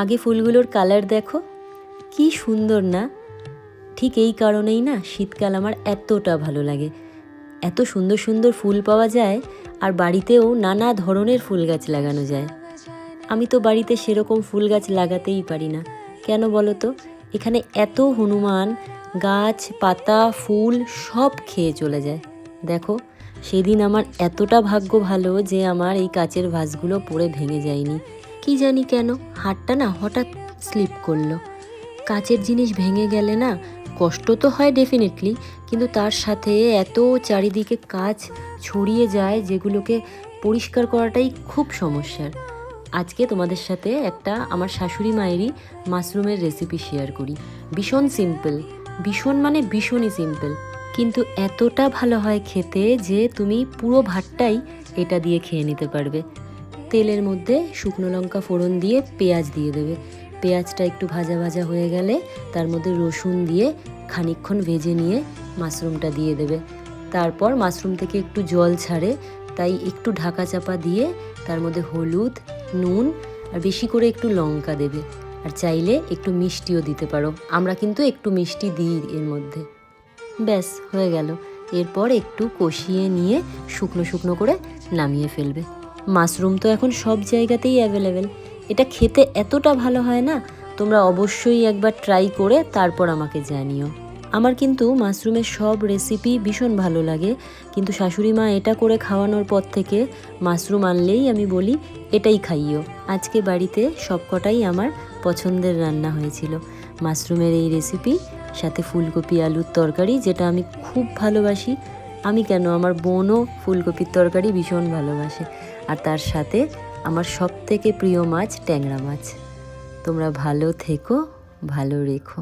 আগে ফুলগুলোর কালার দেখো, কি সুন্দর না? ঠিক এই কারণেই না শীতকাল আমার এতটা ভালো লাগে। এত সুন্দর সুন্দর ফুল পাওয়া যায়, আর বাড়িতেও নানা ধরনের ফুল গাছ লাগানো যায়। আমি তো বাড়িতে সেরকম ফুল গাছ লাগাতেই পারি না। কেন বলো তো? এখানে এত হনুমান গাছ পাতা ফুল সব খেয়ে চলে যায়। দেখো, সেদিন আমার এতটা ভাগ্য ভালো যে আমার এই কাচের ভাসগুলো পড়ে ভেঙে যায়নি। কি জানি কেন হাতটা না হঠাৎ স্লিপ করলো। কাচের জিনিস ভেঙে গেলে না কষ্ট তো হয় ডেফিনেটলি, কিন্তু তার সাথে এত চারিদিকে কাচ ছড়িয়ে যায় যেগুলোকে পরিষ্কার করাটাই খুব সমস্যার। আজকে তোমাদের সাথে একটা আমার শাশুড়ি মায়েরই মাশরুমের রেসিপি শেয়ার করি। ভীষণ সিম্পল, ভীষণ মানে ভীষণই সিম্পল, কিন্তু এতটা ভালো হয় খেতে যে তুমি পুরো ভাতটাই এটা দিয়ে খেয়ে নিতে পারবে। তেলের মধ্যে শুকনো লঙ্কা ফোড়ন দিয়ে পেঁয়াজ দিয়ে দেবে। পেঁয়াজটা একটু ভাজা ভাজা হয়ে গেলে তার মধ্যে রসুন দিয়ে খানিকক্ষণ ভেজে নিয়ে মাশরুমটা দিয়ে দেবে। তারপর মাশরুম থেকে একটু জল ছাড়ে, তাই একটু ঢাকা চাপা দিয়ে তার মধ্যে হলুদ নুন আর বেশি করে একটু লঙ্কা দেবে। আর চাইলে একটু মিষ্টিও দিতে পারো, আমরা কিন্তু একটু মিষ্টি দিই এর মধ্যে। ব্যাস হয়ে গেল। এরপর একটু কষিয়ে নিয়ে শুকনো শুকনো করে নামিয়ে ফেলবে। মাশরুম তো এখন সব জায়গাতেই অ্যাভেলেবেল। এটা খেতে এতটা ভালো হয় না, তোমরা অবশ্যই একবার ট্রাই করে তারপর আমাকে জানিও। আমার কিন্তু মাশরুমের সব রেসিপি ভীষণ ভালো লাগে, কিন্তু শাশুড়ি মা এটা করে খাওয়ানোর পর থেকে মাশরুম আনলেই আমি বলি এটাই খাইও। আজকে বাড়িতে সবকটাই আমার পছন্দের রান্না হয়েছিল। মাশরুমের এই রেসিপি সাথে ফুলকপি আলুর তরকারি, যেটা আমি খুব ভালোবাসি। আমি কেন, আমার বোনও ফুলকপির তরকারি ভীষণ ভালোবাসে। আর তার সাথে আমার সবথেকে প্রিয় মাছ ট্যাংরা মাছ। তোমরা ভালো থেকো, ভালো রেখো।